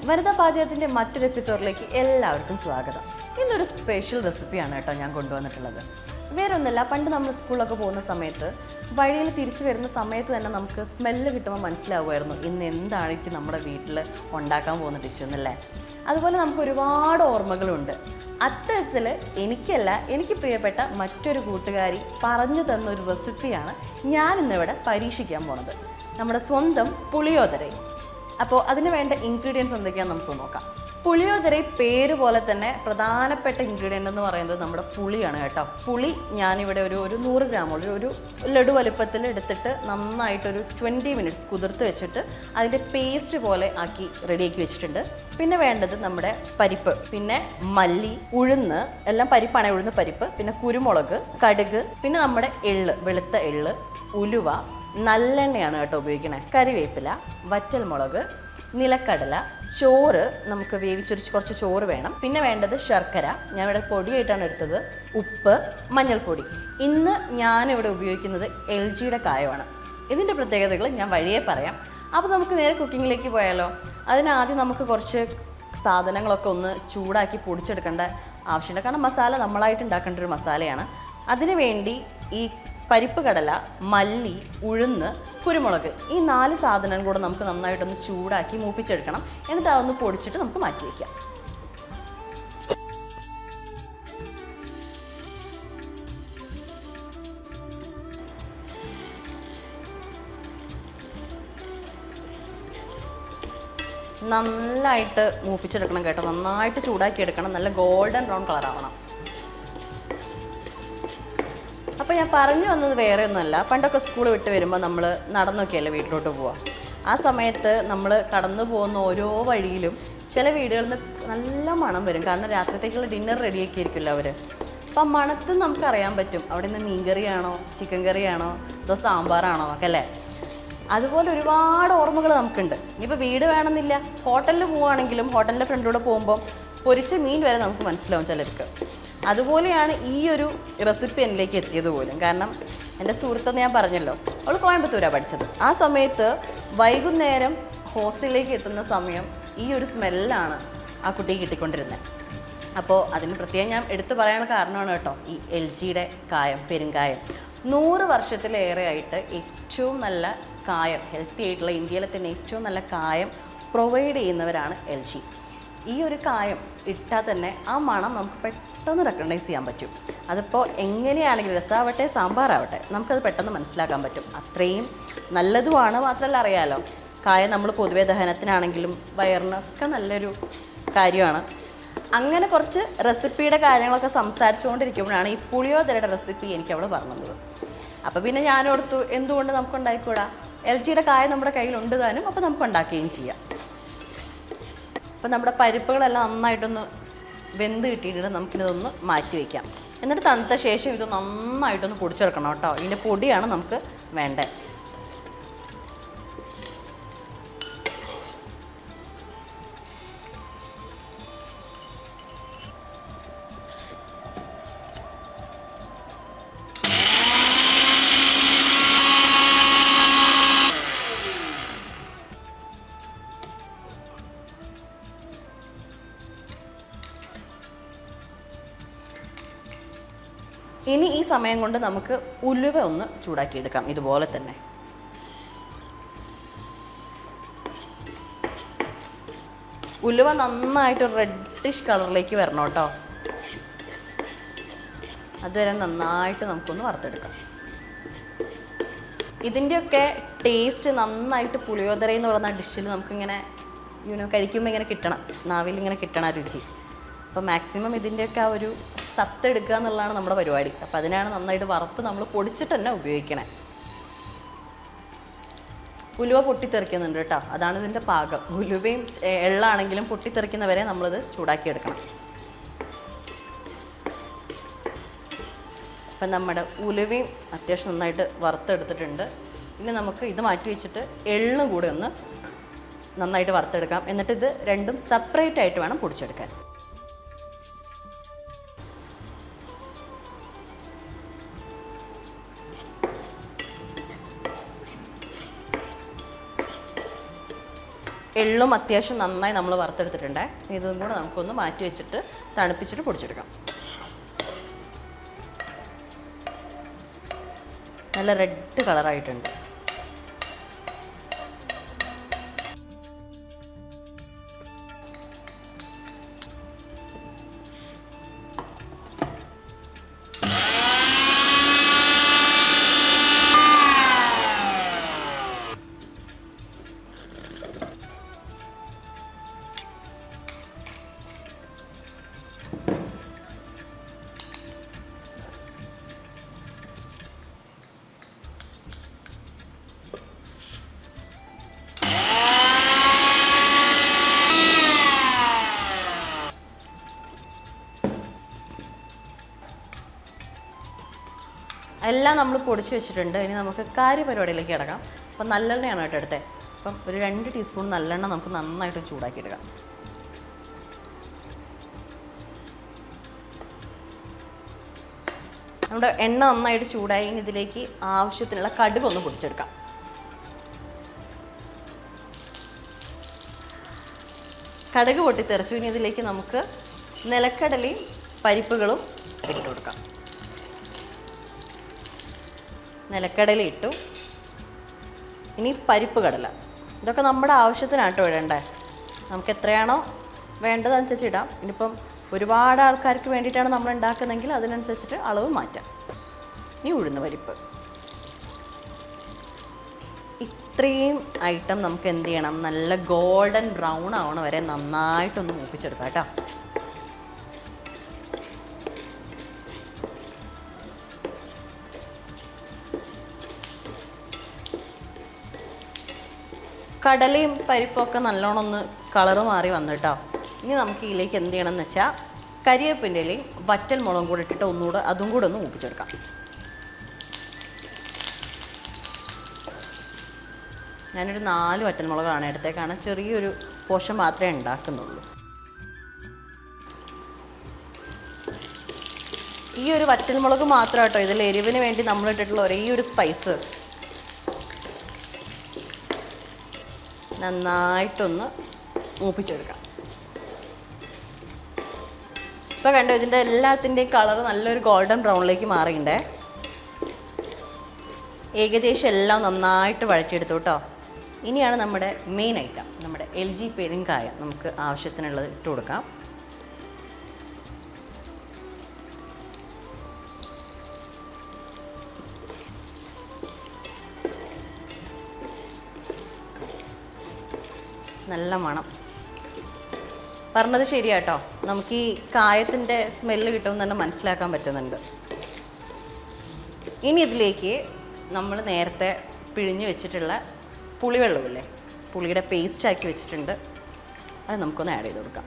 വനിതാ പാചകത്തിൻ്റെ മറ്റൊരു എപ്പിസോഡിലേക്ക് എല്ലാവർക്കും സ്വാഗതം. ഇന്നൊരു സ്പെഷ്യൽ റെസിപ്പിയാണ് കേട്ടോ ഞാൻ കൊണ്ടുവന്നിട്ടുള്ളത്. വേറൊന്നുമല്ല, പണ്ട് നമ്മൾ സ്കൂളിലൊക്കെ പോകുന്ന സമയത്ത് വഴിയിൽ തിരിച്ചു വരുന്ന സമയത്ത് തന്നെ നമുക്ക് സ്മെല്ല് കിട്ടുമ്പോൾ മനസ്സിലാവുമായിരുന്നു ഇന്ന് എന്തായിരിക്കും നമ്മുടെ വീട്ടിൽ ഉണ്ടാക്കാൻ പോകുന്ന ഡിഷ് എന്നല്ലേ. അതുപോലെ നമുക്ക് ഒരുപാട് ഓർമ്മകളുണ്ട്. അത്തരത്തിൽ എനിക്ക് പ്രിയപ്പെട്ട മറ്റൊരു കൂട്ടുകാരി പറഞ്ഞു തന്നൊരു റെസിപ്പിയാണ് ഞാനിന്നിവിടെ പരീക്ഷിക്കാൻ പോണത്. നമ്മുടെ സ്വന്തം പുളിയോദര. അപ്പോൾ അതിന് വേണ്ട ഇൻഗ്രീഡിയൻസ് എന്തൊക്കെയാണെന്ന് നമുക്ക് നോക്കാം. പുളിയോദര പേര് പോലെ തന്നെ പ്രധാനപ്പെട്ട ഇൻഗ്രീഡിയൻ്റ് എന്ന് പറയുന്നത് നമ്മുടെ പുളിയാണ് കേട്ടോ. പുളി ഞാനിവിടെ ഒരു 100 ഗ്രാമുള്ള ഒരു ലഡു വലുപ്പത്തിൽ എടുത്തിട്ട് നന്നായിട്ടൊരു 20 മിനിറ്റ്സ് കുതിർത്ത് വെച്ചിട്ട് അതിൻ്റെ പേസ്റ്റ് പോലെ ആക്കി റെഡിയാക്കി വെച്ചിട്ടുണ്ട്. പിന്നെ വേണ്ടത് നമ്മുടെ പരിപ്പ്, പിന്നെ മല്ലി, ഉഴുന്ന്, എല്ലാം പരിപ്പാണ്, ഉഴുന്ന് പരിപ്പ്, പിന്നെ കുരുമുളക്, കടുക്, പിന്നെ നമ്മുടെ എള്ള്, വെളുത്ത എള്ള്, ഉലുവ, നല്ലെണ്ണയാണ് കേട്ടോ ഉപയോഗിക്കണേ, കരിവേപ്പില, വറ്റൽമുളക്, നിലക്കടല, ചോറ്, നമുക്ക് വേവിച്ചൊരു കുറച്ച് ചോറ് വേണം. പിന്നെ വേണ്ടത് ശർക്കര, ഞാനിവിടെ പൊടിയായിട്ടാണ് എടുത്തത്, ഉപ്പ്, മഞ്ഞൾപ്പൊടി. ഇന്ന് ഞാനിവിടെ ഉപയോഗിക്കുന്നത് LGയുടെ കായമാണ്. ഇതിൻ്റെ പ്രത്യേകതകൾ ഞാൻ വഴിയേ പറയാം. അപ്പോൾ നമുക്ക് നേരെ കുക്കിങ്ങിലേക്ക് പോയാലോ. അതിനാദ്യം നമുക്ക് കുറച്ച് സാധനങ്ങളൊക്കെ ഒന്ന് ചൂടാക്കി പൊടിച്ചെടുക്കേണ്ട ആവശ്യമുണ്ട്. കാരണം മസാല നമ്മളായിട്ട് ഉണ്ടാക്കേണ്ട ഒരു മസാലയാണ്. അതിനു വേണ്ടി ഈ പരിപ്പ് കടല, മല്ലി, ഉഴുന്ന്, കുരുമുളക്, ഈ 4 സാധനം കൂടെ നമുക്ക് നന്നായിട്ടൊന്ന് ചൂടാക്കി മൂപ്പിച്ചെടുക്കണം. എന്നിട്ട് അതൊന്ന് പൊടിച്ചിട്ട് നമുക്ക് മാറ്റി വയ്ക്കാം. നന്നായിട്ട് മൂപ്പിച്ചെടുക്കണം കേട്ടോ, നന്നായിട്ട് ചൂടാക്കി എടുക്കണം, നല്ല ഗോൾഡൻ ബ്രൗൺ കളർ ആവണം. അപ്പോൾ ഞാൻ പറഞ്ഞു വന്നത് വേറെ ഒന്നുമല്ല, പണ്ടൊക്കെ സ്കൂൾ വിട്ട് വരുമ്പോൾ നമ്മൾ നടന്നൊക്കെയല്ലേ വീട്ടിലോട്ട് പോവുക. ആ സമയത്ത് നമ്മൾ കടന്നു പോകുന്ന ഓരോ വഴിയിലും ചില വീടുകളിൽ നിന്ന് നല്ല മണം വരും. കാരണം രാത്രിത്തേക്കുള്ള ഡിന്നർ റെഡിയാക്കി ആയിരിക്കുമല്ലോ അവർ. അപ്പം മണത്തിൽ നമുക്കറിയാൻ പറ്റും അവിടെ നിന്ന് മീൻ കറിയാണോ, ചിക്കൻ കറിയാണോ, അതോ സാമ്പാറാണോ ഒക്കെ അല്ലേ. അതുപോലെ ഒരുപാട് ഓർമ്മകൾ നമുക്കുണ്ട്. ഇനിയിപ്പോൾ വീട് വേണമെന്നില്ല, ഹോട്ടലിൽ പോവുകയാണെങ്കിലും ഹോട്ടലിൻ്റെ ഫ്രണ്ടിലൂടെ പോകുമ്പോൾ പൊരിച്ച മീൻ വരെ നമുക്ക് മനസ്സിലാവും ചിലർക്ക്. അതുപോലെയാണ് ഈ ഒരു റെസിപ്പി എന്നിലേക്ക് എത്തിയത് പോലും. കാരണം എൻ്റെ സുഹൃത്തെന്ന് ഞാൻ പറഞ്ഞല്ലോ, അവൾ കോയമ്പത്തൂരാണ് പഠിച്ചത്. ആ സമയത്ത് വൈകുന്നേരം ഹോസ്റ്റലിലേക്ക് എത്തുന്ന സമയം ഈ ഒരു സ്മെല്ലാണ് ആ കുട്ടിക്ക് കിട്ടിക്കൊണ്ടിരുന്നത്. അപ്പോൾ അതിന് പ്രത്യേകം ഞാൻ എടുത്തു പറയാനുള്ള കാരണമാണ് കേട്ടോ ഈ LGയുടെ കായം, പെരുങ്കായം. 100 വർഷത്തിലേറെ ആയിട്ട് ഏറ്റവും നല്ല കായം, ഹെൽത്തി ആയിട്ടുള്ള ഇന്ത്യയിലെ തന്നെ ഏറ്റവും നല്ല കായം പ്രൊവൈഡ് ചെയ്യുന്നവരാണ് LG. ഈ ഒരു കായം ഇട്ടാൽ തന്നെ ആ മണം നമുക്ക് പെട്ടെന്ന് റെക്കഗ്നൈസ് ചെയ്യാൻ പറ്റും. അതിപ്പോൾ എങ്ങനെയാണെങ്കിലും രസമാവട്ടെ സാമ്പാറാവട്ടെ നമുക്കത് പെട്ടെന്ന് മനസ്സിലാക്കാൻ പറ്റും. അത്രയും നല്ലതുമാണ്. മാത്രമല്ല അറിയാലോ, കായം നമ്മൾ പൊതുവേ ദഹനത്തിനാണെങ്കിലും വയറിനൊക്കെ നല്ലൊരു കാര്യമാണ്. അങ്ങനെ കുറച്ച് റെസിപ്പിയുടെ കാര്യങ്ങളൊക്കെ സംസാരിച്ചുകൊണ്ടിരിക്കുമ്പോഴാണ് ഈ പുളിയോദരയുടെ റെസിപ്പി എനിക്ക് അവൾ പറഞ്ഞത്. അപ്പോൾ പിന്നെ ഞാനോർത്തു എന്തുകൊണ്ട് നമുക്ക് ഉണ്ടായിക്കൂടാ, LGയുടെ കായം നമ്മുടെ കയ്യിലുണ്ട് താനും, അപ്പോൾ നമുക്ക് ഉണ്ടാക്കുകയും ചെയ്യാം. അപ്പോൾ നമ്മുടെ പരിപ്പുകളെല്ലാം നന്നായിട്ടൊന്ന് വെന്ത് കിട്ടിയിട്ട് നമുക്കിതൊന്ന് മാറ്റി വയ്ക്കാം. എന്നിട്ട് തണുത്ത ശേഷം ഇത് നന്നായിട്ടൊന്ന് പൊടിച്ചെടുക്കണം കേട്ടോ. ഇതിൻ്റെ പൊടിയാണ് നമുക്ക് വേണ്ടത്. ഇനി ഈ സമയം കൊണ്ട് നമുക്ക് ഉലുവ ഒന്ന് ചൂടാക്കിയെടുക്കാം. ഇതുപോലെ തന്നെ ഉലുവ നന്നായിട്ട് റെഡിഷ് കളറിലേക്ക് വരണം കേട്ടോ. അതുവരെ നന്നായിട്ട് നമുക്കൊന്ന് വറുത്തെടുക്കാം. ഇതിൻ്റെയൊക്കെ ടേസ്റ്റ് നന്നായിട്ട് പുളിയോദര എന്ന് പറയുന്ന ഡിഷിൽ നമുക്കിങ്ങനെ കഴിക്കുമ്പോൾ ഇങ്ങനെ കിട്ടണം, നാവിൽ ഇങ്ങനെ കിട്ടണം രുചി. അപ്പോൾ മാക്സിമം ഇതിൻ്റെയൊക്കെ ആ ഒരു സത്ത് എടുക്കുക എന്നുള്ളതാണ് നമ്മുടെ പരിപാടി. അപ്പോൾ അതിനാണ് നന്നായിട്ട് വറുത്ത് നമ്മൾ പൊടിച്ചിട്ട് തന്നെ ഉപയോഗിക്കണേ. ഉലുവ പൊട്ടിത്തെറിക്കുന്നുണ്ട് കേട്ടോ, അതാണ് ഇതിൻ്റെ പാകം. ഉലുവയും എള്ളാണെങ്കിലും പൊട്ടിത്തെറിക്കുന്നവരെ നമ്മളിത് ചൂടാക്കിയെടുക്കണം. അപ്പം നമ്മുടെ ഉലുവയും അത്യാവശ്യം നന്നായിട്ട് വറുത്തെടുത്തിട്ടുണ്ട്. ഇനി നമുക്ക് ഇത് മാറ്റി വെച്ചിട്ട് എള്ളും കൂടെ ഒന്ന് നന്നായിട്ട് വറുത്തെടുക്കാം. എന്നിട്ട് ഇത് രണ്ടും സെപ്പറേറ്റ് ആയിട്ട് വേണം പൊടിച്ചെടുക്കാൻ. എള്ളും അത്യാവശ്യം നന്നായി നമ്മൾ വറുത്തെടുത്തിട്ടുണ്ട്. ഇതും കൂടെ നമുക്കൊന്ന് മാറ്റി വെച്ചിട്ട് തണുപ്പിച്ചിട്ട് പൊടിച്ചെടുക്കാം. നല്ല റെഡ് കളറായിട്ടുണ്ട്. എല്ലാം നമ്മൾ പൊടിച്ച് വെച്ചിട്ടുണ്ട്. ഇനി നമുക്ക് കാര്യപരിപാടിയിലേക്ക് കിടക്കാം. അപ്പം നല്ലെണ്ണയാണ് കേട്ടോ എടുത്തത്. അപ്പം ഒരു 2 ടീസ്പൂൺ നല്ലെണ്ണ നമുക്ക് നന്നായിട്ട് ചൂടാക്കി എടുക്കാം. നമ്മുടെ എണ്ണ നന്നായിട്ട് ചൂടായി. ഇതിലേക്ക് ആവശ്യത്തിനുള്ള കടുക് ഒന്ന് പൊടിച്ചെടുക്കാം. കടുക് പൊട്ടിത്തെറിച്ചു. ഇനി ഇതിലേക്ക് നമുക്ക് നിലക്കടലയും പരിപ്പുകളും ഇട്ട് കൊടുക്കാം. നിലക്കടല ഇട്ടു. ഇനി പരിപ്പ് കടല. ഇതൊക്കെ നമ്മുടെ ആവശ്യത്തിനാട്ടോ ഇടണ്ടേ. നമുക്ക് എത്രയാണോ വേണ്ടതനുസരിച്ച് ഇടാം. ഇനിയിപ്പം ഒരുപാട് ആൾക്കാർക്ക് വേണ്ടിയിട്ടാണ് നമ്മൾ ഉണ്ടാക്കുന്നതെങ്കിൽ അതിനനുസരിച്ചിട്ട് അളവ് മാറ്റാം. ഇനി ഉഴുന്ന് പരിപ്പ്. ഇത്രയും ഐറ്റം നമുക്ക് എന്ത് ചെയ്യണം, നല്ല ഗോൾഡൻ ബ്രൗൺ ആവണ വരെ നന്നായിട്ടൊന്ന് മൂപ്പിച്ചെടുക്കാം കേട്ടോ. കടലയും പരിപ്പൊക്കെ നല്ലോണം ഒന്ന് കളറ് മാറി വന്നു കേട്ടോ. ഇനി നമുക്ക് ഇതിലേക്ക് എന്ത് ചെയ്യണം എന്ന് വെച്ചാൽ കരിവേപ്പിൻ്റെ ഇലയും വറ്റൽ മുളകും കൂടെ ഇട്ടിട്ട് ഒന്നുകൂടെ അതും കൂടെ ഒന്ന് മൂപ്പിച്ചെടുക്കാം. ഞാനൊരു 4 വറ്റൽമുളകാണ് എടുത്തേക്കാണ്. ചെറിയൊരു പോഷൻ മാത്രമേ ഉണ്ടാക്കുന്നുള്ളൂ. ഈ ഒരു വറ്റൽമുളക് മാത്രം കേട്ടോ ഇതിൽ എരിവിന് വേണ്ടി നമ്മളിട്ടിട്ടുള്ള ഒരേ ഒരു സ്പൈസ്. നന്നായിട്ടൊന്ന് മൂപ്പിച്ചെടുക്കാം. ഇപ്പോൾ കണ്ടോ ഇതിൻ്റെ എല്ലാത്തിൻ്റെയും കളർ നല്ലൊരു ഗോൾഡൻ ബ്രൗണിലേക്ക് മാറിയിട്ടുണ്ടേ. ഏകദേശം എല്ലാം നന്നായിട്ട് വഴറ്റിയെടുത്തു കേട്ടോ. ഇനിയാണ് നമ്മുടെ മെയിൻ ഐറ്റം, നമ്മുടെ LG പെരുങ്കായ. നമുക്ക് ആവശ്യത്തിനുള്ളത് ഇട്ട് കൊടുക്കാം. നല്ല മണം. പറഞ്ഞത് ശരിയാട്ടോ. നമുക്ക് ഈ കായത്തിൻ്റെ സ്മെല്ല് കിട്ടുമെന്ന് തന്നെ മനസ്സിലാക്കാൻ പറ്റുന്നുണ്ട്. ഇനി ഇതിലേക്ക് നമ്മൾ നേരത്തെ പിഴിഞ്ഞ് വെച്ചിട്ടുള്ള പുളിവെള്ളമില്ലേ, പുളിയുടെ പേസ്റ്റാക്കി വെച്ചിട്ടുണ്ട്. അത് നമുക്കൊന്ന് ആഡ് ചെയ്ത് കൊടുക്കാം.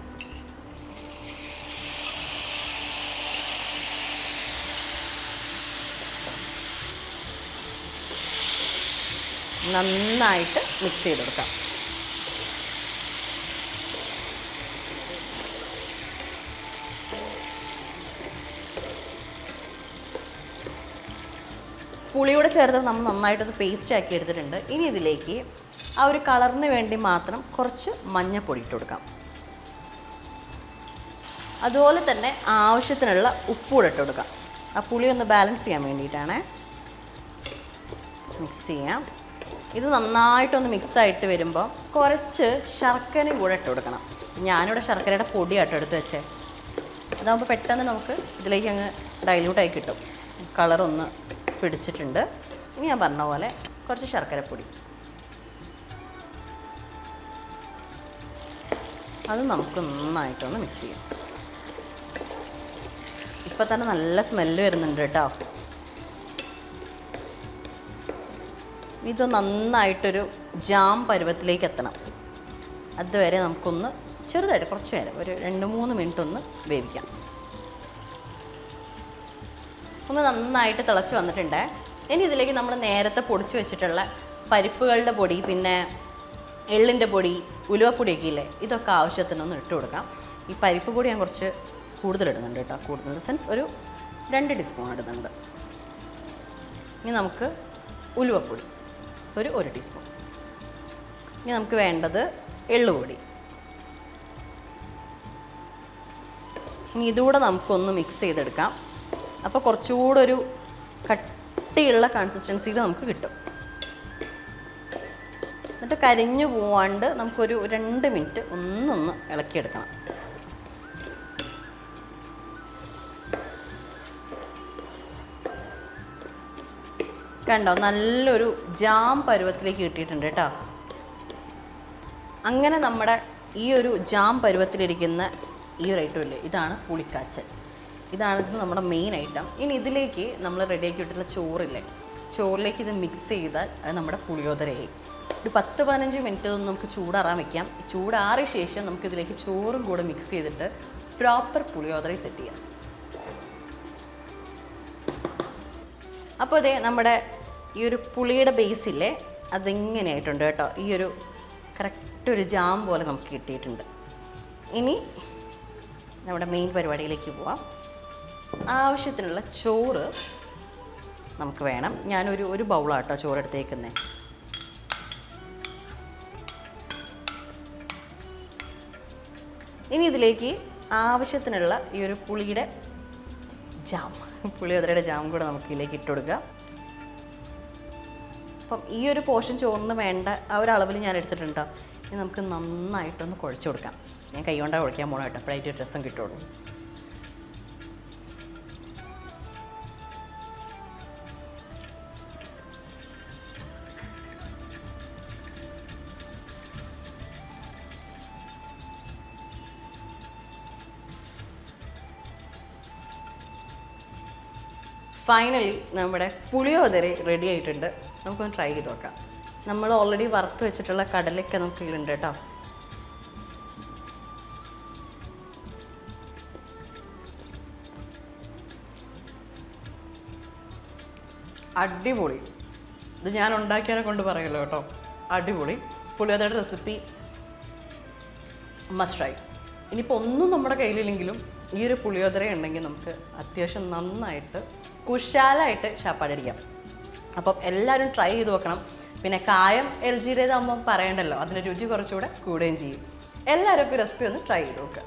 നന്നായിട്ട് മിക്സ് ചെയ്ത് കൊടുക്കാം. പുളിയോടെ ചേർത്ത് നമ്മൾ നന്നായിട്ടൊന്ന് പേസ്റ്റ് ആക്കി എടുത്തിട്ടുണ്ട്. ഇനി ഇതിലേക്ക് ആ ഒരു കളറിന് വേണ്ടി മാത്രം കുറച്ച് മഞ്ഞൾപ്പൊടി ഇട്ട് കൊടുക്കാം. അതുപോലെ തന്നെ ആവശ്യത്തിനുള്ള ഉപ്പൂടെ ഇട്ട് കൊടുക്കാം. ആ പുളി ഒന്ന് ബാലൻസ് ചെയ്യാൻ വേണ്ടിയിട്ടാണ്. മിക്സ് ചെയ്യാം. ഇത് നന്നായിട്ടൊന്ന് മിക്സായിട്ട് വരുമ്പോൾ കുറച്ച് ശർക്കരയും കൂടെ ഇട്ട് കൊടുക്കണം. ഞാനിവിടെ ശർക്കരയുടെ പൊടിയാട്ടോ എടുത്ത് വെച്ചേ. അതാകുമ്പോൾ പെട്ടെന്ന് നമുക്ക് ഇതിലേക്ക് അങ്ങ് ഡൈല്യൂട്ടായി കിട്ടും. കളറൊന്ന് പിടിച്ചിട്ടുണ്ട്. ഇനി ഞാൻ പറഞ്ഞ പോലെ കുറച്ച് ശർക്കരപ്പൊടി, അത് നമുക്ക് നന്നായിട്ടൊന്ന് മിക്സ് ചെയ്യാം. ഇപ്പം തന്നെ നല്ല സ്മെല്ല് വരുന്നുണ്ട് കേട്ടോ. ഇത് നന്നായിട്ടൊരു ജാം പരുവത്തിലേക്ക് എത്തണം. അതുവരെ നമുക്കൊന്ന് ചെറുതായിട്ട് കുറച്ച് നേരം ഒരു 2-3 മിനിറ്റ് ഒന്ന് വേവിക്കാം. ഒന്ന് നന്നായിട്ട് തിളച്ച് വന്നിട്ടുണ്ട്. ഇനി ഇതിലേക്ക് നമ്മൾ നേരത്തെ പൊടിച്ച് വെച്ചിട്ടുള്ള പരിപ്പുകളുടെ പൊടി, പിന്നെ എള്ളിൻ്റെ പൊടി, ഉലുവപ്പൊടിയൊക്കെ ഇല്ലേ, ഇതൊക്കെ ആവശ്യത്തിനൊന്ന് ഇട്ട് കൊടുക്കാം. ഈ പരിപ്പ് പൊടി ഞാൻ കുറച്ച് കൂടുതലിടുന്നുണ്ട് കേട്ടോ. കൂടുതൽ സെൻസ് ഒരു 2 ടീസ്പൂൺ ഇടുന്നുണ്ട്. ഇനി നമുക്ക് ഉലുവപ്പൊടി ഒരു 1 ടീസ്പൂൺ. ഇനി നമുക്ക് വേണ്ടത് എള്ളുപൊടി. ഇനി ഇതുകൂടെ നമുക്കൊന്ന് മിക്സ് ചെയ്തെടുക്കാം. അപ്പോൾ കുറച്ചുകൂടെ ഒരു കട്ടിയുള്ള കൺസിസ്റ്റൻസിയിൽ നമുക്ക് കിട്ടും. എന്നിട്ട് കരിഞ്ഞു പോവാണ്ട് നമുക്കൊരു 2 മിനിറ്റ് ഒന്നൊന്ന് ഇളക്കിയെടുക്കണം. കണ്ടോ, നല്ലൊരു ജാം പരുവത്തിലേക്ക് കിട്ടിയിട്ടുണ്ട് കേട്ടോ. അങ്ങനെ നമ്മുടെ ഈ ഒരു ജാം പരുവത്തിലിരിക്കുന്ന ഈ ഒരു ഐറ്റം ഇല്ലേ, ഇതാണ് പുളിക്കാച്ചൽ. ഇതാണ് നമ്മുടെ മെയിൻ ഐറ്റം. ഇനി ഇതിലേക്ക് നമ്മൾ റെഡിയാക്കി ഇട്ടിട്ടുള്ള ചോറില്ലേ, ചോറിലേക്ക് ഇത് മിക്സ് ചെയ്താൽ അത് നമ്മുടെ പുളിയോദരയായി. ഒരു 10-15 മിനിറ്റ് ഒന്ന് നമുക്ക് ചൂടാറാൻ വയ്ക്കാം. ചൂടാറിയ ശേഷം നമുക്കിതിലേക്ക് ചോറും കൂടെ മിക്സ് ചെയ്തിട്ട് പ്രോപ്പർ പുളിയോദര സെറ്റ് ചെയ്യാം. അപ്പോൾ ഇതേ നമ്മുടെ ഈ ഒരു പുളിയുടെ ബേസില്ലേ അതിങ്ങനെയായിട്ടുണ്ട് കേട്ടോ. ഈ ഒരു കറക്റ്റ് ഒരു ജാം പോലെ നമുക്ക് കിട്ടിയിട്ടുണ്ട്. ഇനി നമ്മുടെ മെയിൻ പരിപാടിയിലേക്ക് പോവാം. ആവശ്യത്തിനുള്ള ചോറ് നമുക്ക് വേണം. ഞാനൊരു ബൗളാട്ടോ ചോറെടുത്തേക്കുന്നത്. ഇനി ഇതിലേക്ക് ആവശ്യത്തിനുള്ള ഈ ഒരു പുളിയുടെ ജാം, പുളിയോദരയുടെ ജാം കൂടെ നമുക്ക് ഇതിലേക്ക് ഇട്ട് കൊടുക്കുക. അപ്പം ഈ ഒരു പോർഷൻ ചോറിന് വേണ്ട ആ ഒരു അളവിൽ ഞാൻ എടുത്തിട്ടുണ്ട്. ഇനി നമുക്ക് നന്നായിട്ടൊന്ന് കുഴച്ച് കൊടുക്കാം. ഞാൻ കൈ കൊണ്ടാണ് കുഴയ്ക്കാൻ പോകണം കേട്ടോ, അപ്പോഴായിട്ട് ഒരു രസം കിട്ടുള്ളൂ. ഫൈനലി നമ്മുടെ പുളിയോദര റെഡി ആയിട്ടുണ്ട്. നമുക്കൊന്ന് ട്രൈ ചെയ്ത് നോക്കാം. നമ്മൾ ഓൾറെഡി വറുത്ത് വെച്ചിട്ടുള്ള കടലൊക്കെ നമുക്ക് ഇതിലുണ്ട് കേട്ടോ. അടിപൊളി. ഇത് ഞാൻ ഉണ്ടാക്കിയതിനെ കൊണ്ട് പറയുമല്ലോ കേട്ടോ, അടിപൊളി. പുളിയോദരയുടെ റെസിപ്പി മസ്റ്റ് ട്രൈ. ഇനിയിപ്പോൾ ഒന്നും നമ്മുടെ കയ്യിലില്ലെങ്കിലും ഈ ഒരു പുളിയോദര ഉണ്ടെങ്കിൽ നമുക്ക് അത്യാവശ്യം നന്നായിട്ട് കുശാലായിട്ട് ശാപ്പാടടിക്കാം. അപ്പം എല്ലാവരും ട്രൈ ചെയ്ത് നോക്കണം. പിന്നെ കായം LGയുടേതാകുമ്പം പറയണ്ടല്ലോ, അതിൻ്റെ രുചി കുറച്ചുകൂടെ കൂടുകയും ചെയ്യും. എല്ലാവരും റെസിപ്പി ഒന്ന് ട്രൈ ചെയ്ത് നോക്കുക.